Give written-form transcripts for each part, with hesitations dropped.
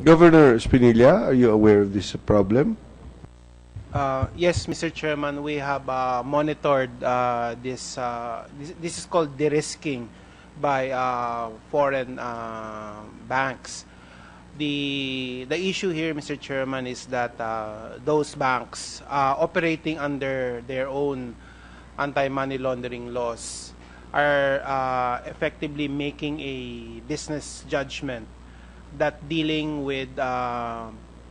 Governor Espenilla, are you aware of this problem? Yes, Mr. Chairman, we have monitored this is called de-risking by foreign banks. The issue here, Mr. Chairman, is that those banks operating under their own anti-money laundering laws are effectively making a business judgment that dealing with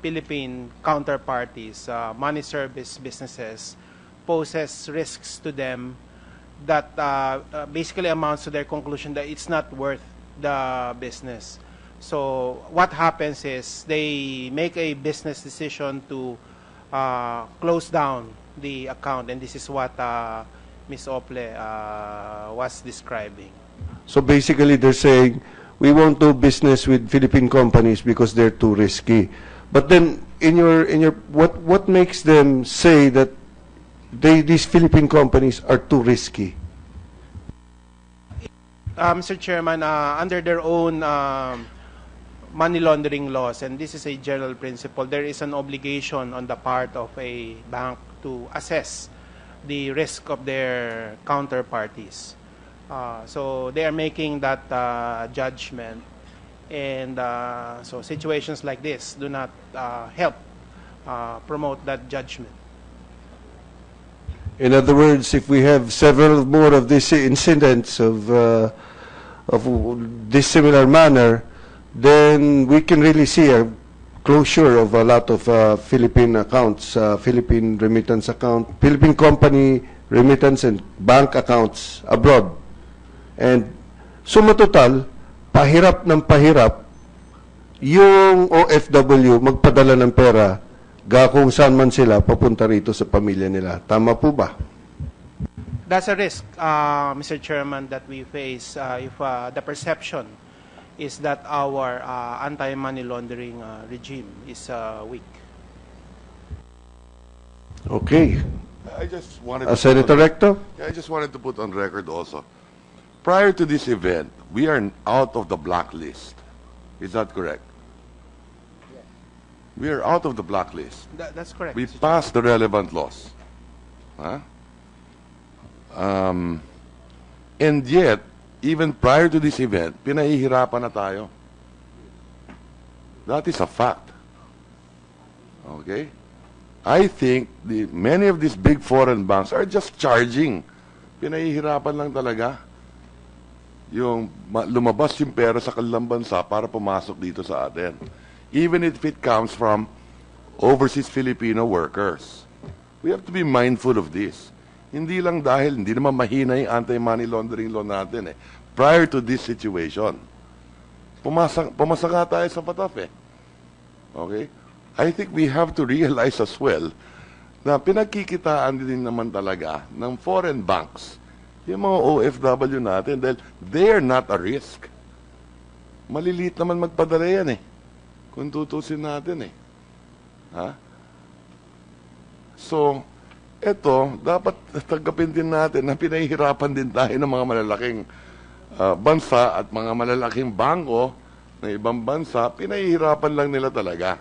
Philippine counterparties, money service businesses, poses risks to them that basically amounts to their conclusion that it's not worth the business. So what happens is they make a business decision to close down the account, and this is what Ms. Ople was describing. So basically, they're saying, we won't do business with Philippine companies because they're too risky. But then, what makes them say that these Philippine companies are too risky? Mr. Chairman, under their own money laundering laws, and this is a general principle, there is an obligation on the part of a bank to assess the risk of their counterparties. So they are making that judgment, and so situations like this do not help promote that judgment. In other words, if we have several more of these incidents of this similar manner, then we can really see a closure of a lot of Philippine accounts, Philippine remittance account, Philippine company remittance and bank accounts abroad. And suma total, pahirap ng pahirap yung OFW magpadala ng pera kung saan man sila papunta rito sa pamilya nila. Tama po ba? That's a risk, Mr. Chairman, that we face if the perception is that our anti-money laundering regime is weak. Okay. I just wanted Senator Recto? I just wanted to put on record also. Prior to this event, we are out of the blacklist. Is that correct? We are out of the blacklist. That's correct. We Mr. passed the relevant laws. Huh? And yet, even prior to this event, pinahihirapan na tayo. That is a fact. Okay? I think many of these big foreign banks are just charging. Pinahihirapan lang talaga. Yung lumabas yung pera sa kanilang bansa para pumasok dito sa atin. Even if it comes from overseas Filipino workers. We have to be mindful of this. Hindi lang dahil hindi naman mahina yung anti-money laundering law natin eh. Prior to this situation, pumasa nga tayo sa pataf eh. Okay? I think we have to realize as well na pinagkikitaan din naman talaga ng foreign banks yung mga OFW natin dahil they're not a risk. Maliliit naman magpadala yan eh. Kung tutusin natin eh. Ha? So, eto, dapat tanggapin din natin na pinahihirapan din tayo ng mga malalaking bansa at mga malalaking bangko ng ibang bansa, pinahihirapan lang nila talaga.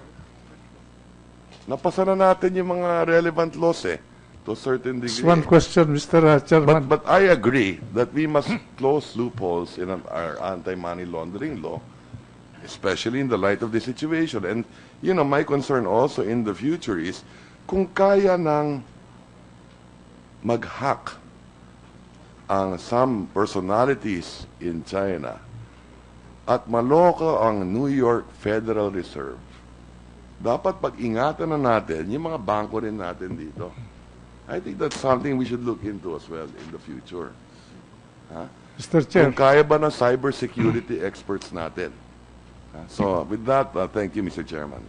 Napasa na natin yung mga relevant laws eh, to a certain degree. One question, Mr. Chairman. But I agree that we must close loopholes in our anti-money laundering law, especially in the light of this situation. And, you know, my concern also in the future is kung kaya ng mag-hack ang some personalities in China at maloko ang New York Federal Reserve, dapat pag-ingatan na natin yung mga bangko rin natin dito. I think that's something we should look into as well in the future. Ha? Mr. Chair. Kung kaya ba ng cybersecurity experts natin? So, with that, thank you, Mr. Chairman.